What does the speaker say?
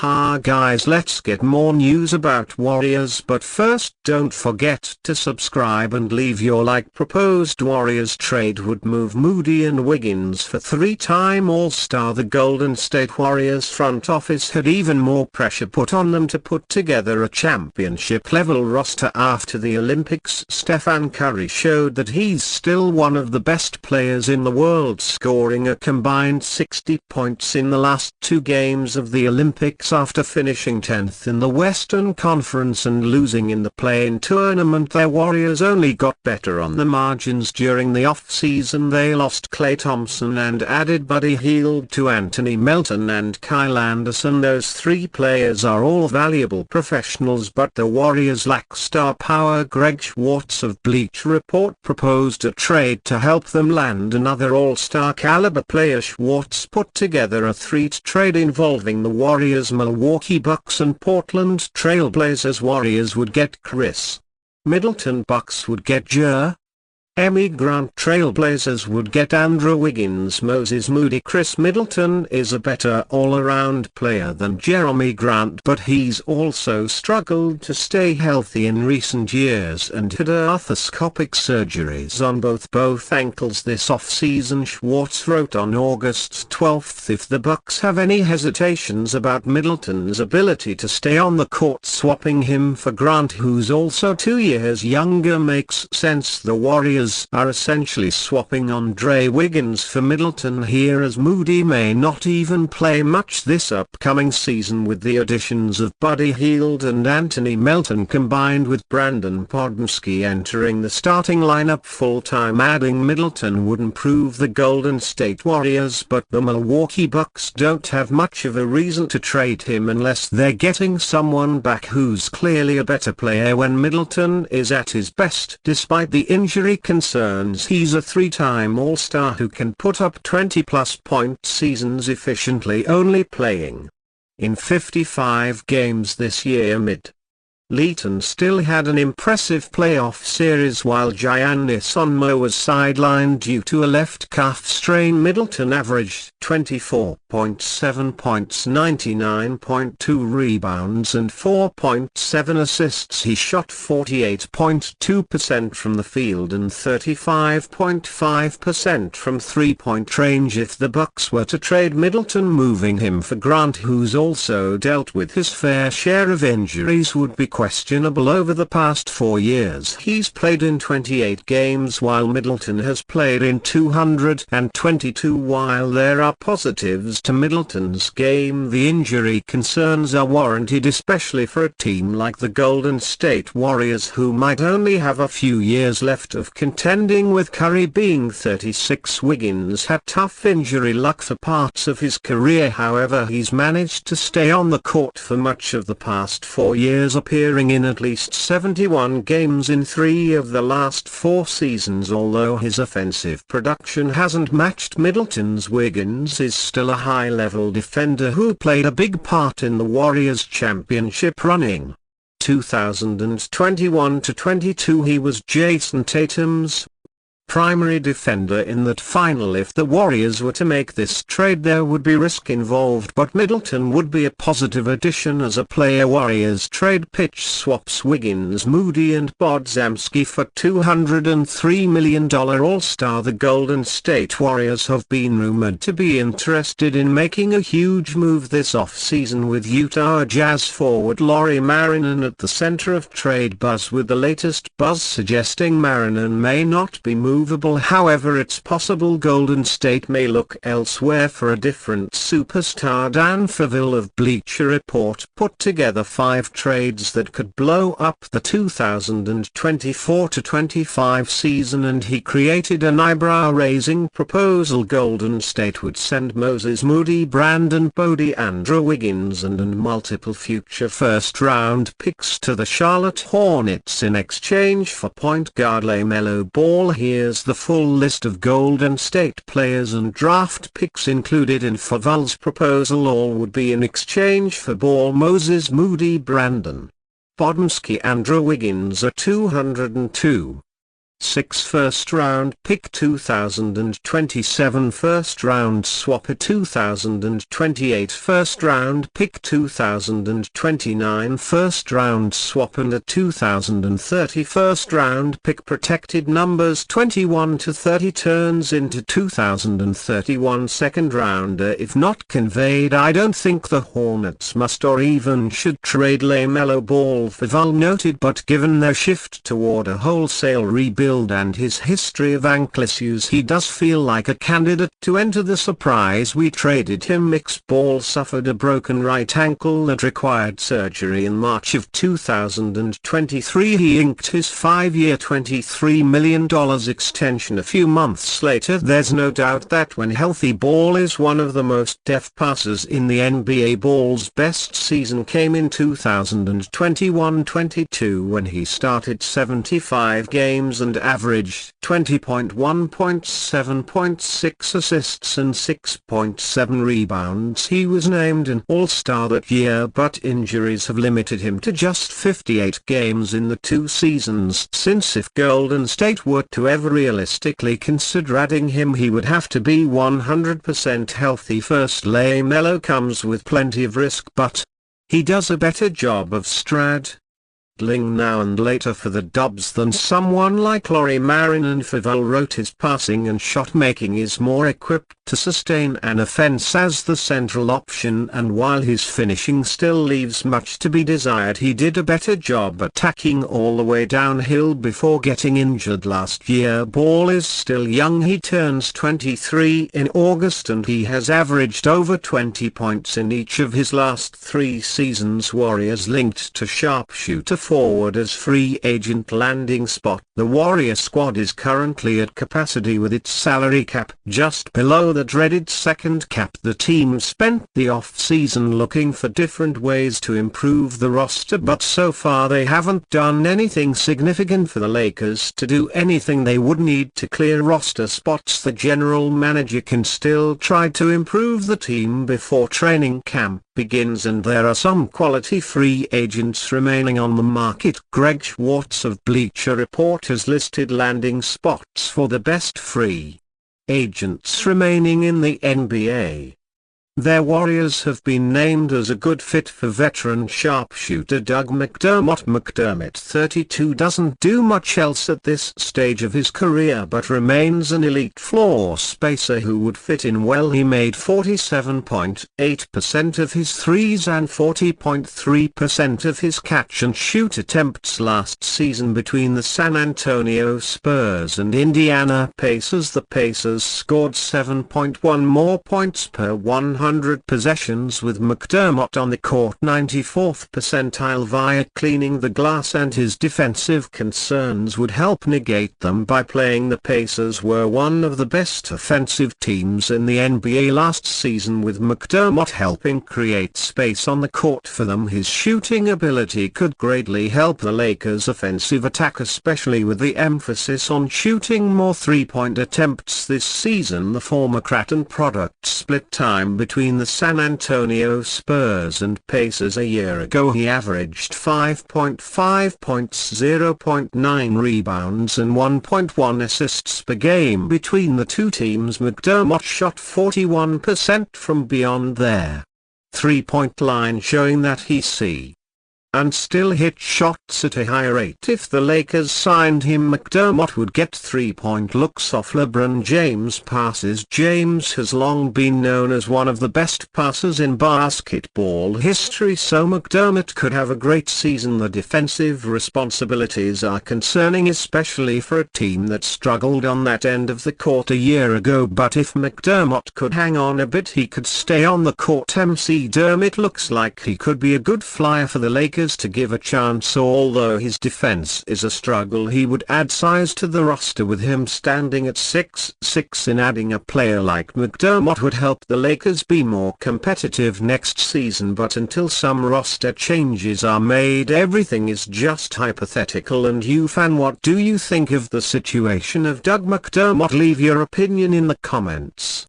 Guys, let's get more news about Warriors, but first don't forget to subscribe and leave your like. Proposed Warriors trade would move Moody and Wiggins for three-time All-Star. The Golden State Warriors front office had even more pressure put on them to put together a championship-level roster after the Olympics. Stephen Curry showed that he's still one of the best players in the world, scoring a combined 60 points in the last two games of the Olympics after finishing 10th in the Western Conference and losing in the play-in tournament. Their Warriors only got better on the margins during the off-season. They lost Klay Thompson and added Buddy Hield to Anthony Melton and Kyle Anderson. Those three players are all valuable professionals, but the Warriors lack star power. Greg Schwartz of Bleacher Report proposed a trade to help them land another all-star caliber player. Schwartz put together a three-trade involving the Warriors, Milwaukee Bucks and Portland Trail Blazers. Warriors would get Chris Middleton, Bucks would get Jeremy Grant, Trail Blazers would get Andrew Wiggins, Moses Moody. Chris Middleton is a better all-around player than Jeremy Grant, but he's also struggled to stay healthy in recent years and had arthroscopic surgeries on both ankles this off-season. Schwartz wrote on August 12, if the Bucks have any hesitations about Middleton's ability to stay on the court, swapping him for Grant, who's also 2 years younger, makes sense. The Warriors are essentially swapping Andre Wiggins for Middleton here, as Moody may not even play much this upcoming season. With the additions of Buddy Hield and Anthony Melton combined with Brandon Podziemski entering the starting lineup full-time, adding Middleton would improve the Golden State Warriors, but the Milwaukee Bucks don't have much of a reason to trade him unless they're getting someone back who's clearly a better player when Middleton is at his best. Despite the injury concerns, he's a three-time All-Star who can put up 20-plus point seasons efficiently, only playing in 55 games this year. Middleton still had an impressive playoff series while Giannis was sidelined due to a left calf strain. Middleton averaged 24.7 points, 99.2 rebounds and 4.7 assists. He shot 48.2% from the field and 35.5% from three-point range. If the Bucks were to trade Middleton, moving him for Grant, who's also dealt with his fair share of injuries, would be questionable. Over the past 4 years he's played in 28 games while Middleton has played in 222. While there are positives to Middleton's game, the injury concerns are warranted, especially for a team like the Golden State Warriors, who might only have a few years left of contending. With Curry being 36, Wiggins had tough injury luck for parts of his career. However, he's managed to stay on the court for much of the past 4 years, appearing in at least 71 games in 3 of the last 4 seasons. Although his offensive production hasn't matched Middleton's, Wiggins is still a high-level defender who played a big part in the Warriors' championship running. 2021-22 he was Jason Tatum's primary defender in that final. If the Warriors were to make this trade, there would be risk involved, but Middleton would be a positive addition as a player. Warriors trade pitch swaps Wiggins, Moody and Podziemski for $203 million All-Star. The Golden State Warriors have been rumored to be interested in making a huge move this off-season, with Utah Jazz forward Lauri Markkanen at the center of trade buzz, with the latest buzz suggesting Markkanen may not be moved. However, it's possible Golden State may look elsewhere for a different superstar. Dan Faville of Bleacher Report put together 5 trades that could blow up the 2024-25 season, and he created an eyebrow-raising proposal. Golden State would send Moses Moody, Brandon Bodie, Andrew Wiggins and multiple future first-round picks to the Charlotte Hornets in exchange for point guard LaMelo Ball. Here's the full list of Golden State players and draft picks included in Faville's proposal. All would be in exchange for Ball, Moses Moody, Brandon Podziemski, Andrew Wiggins, a 202 6 first round pick 2027 first round swap, a 2028 first round pick 2029 first round swap, and a 2030 first round pick. Protected numbers 21 to 30 turns into 2031 second rounder if not conveyed. I don't think the Hornets must or even should trade LaMelo Ball for Val noted, but given their shift toward a wholesale rebuild and his history of ankle issues, he does feel like a candidate to enter the surprise we traded him. Ball suffered a broken right ankle that required surgery in March of 2023. He inked his 5-year $23 million extension a few months later. There's no doubt that when healthy, Ball is one of the most deft passers in the NBA. Ball's best season came in 2021-22 when he started 75 games and averaged 20.1 points, 7.6 assists and 6.7 rebounds. He was named an All-Star that year, but injuries have limited him to just 58 games in the 2 seasons since. If Golden State were to ever realistically consider adding him, he would have to be 100% healthy first. LaMelo comes with plenty of risk, but he does a better job of straddling now and later for the Dubs than someone like Lauri Markkanen. Favel wrote his passing and shot making is more equipped to sustain an offense as the central option, and while his finishing still leaves much to be desired, he did a better job attacking all the way downhill before getting injured last year. Ball is still young. He turns 23 in August and he has averaged over 20 points in each of his last 3 seasons. Warriors linked to sharpshooter forward as free agent landing spot. The Warrior squad is currently at capacity with its salary cap just below the dreaded second cap. The team spent the off-season looking for different ways to improve the roster, but so far they haven't done anything significant for the Lakers to do anything they would need to clear roster spots. The general manager can still try to improve the team before training camp begins, and there are some quality free agents remaining on the market. Greg Schwartz of Bleacher Report has listed landing spots for the best free agents remaining in the NBA. Their Warriors have been named as a good fit for veteran sharpshooter Doug McDermott. McDermott, 32, doesn't do much else at this stage of his career but remains an elite floor spacer who would fit in well. He made 47.8% of his threes and 40.3% of his catch-and-shoot attempts last season between the San Antonio Spurs and Indiana Pacers. The Pacers scored 7.1 more points per 100 possessions with McDermott on the court, 94th percentile via cleaning the glass, and his defensive concerns would help negate them by playing. The Pacers were one of the best offensive teams in the NBA last season, with McDermott helping create space on the court for them. His shooting ability could greatly help the Lakers' offensive attack, especially with the emphasis on shooting more three-point attempts this season. The former Creighton product split time between the San Antonio Spurs and Pacers a year ago. He averaged 5.5 points, 0.9 rebounds and 1.1 assists per game between the two teams. McDermott shot 41% from beyond their three-point line, showing that he and still hit shots at a high rate. If the Lakers signed him, McDermott would get three-point looks off LeBron James passes. James has long been known as one of the best passers in basketball history, so McDermott could have a great season. The defensive responsibilities are concerning, especially for a team that struggled on that end of the court a year ago, but if McDermott could hang on a bit, he could stay on the court. Mcdermott looks like he could be a good flyer for the Lakers to give a chance. Although his defense is a struggle, he would add size to the roster with him standing at 6'6". In adding a player like McDermott would help the Lakers be more competitive next season, but until some roster changes are made, everything is just hypothetical. And you fan, what do you think of the situation of Doug McDermott? Leave your opinion in the comments.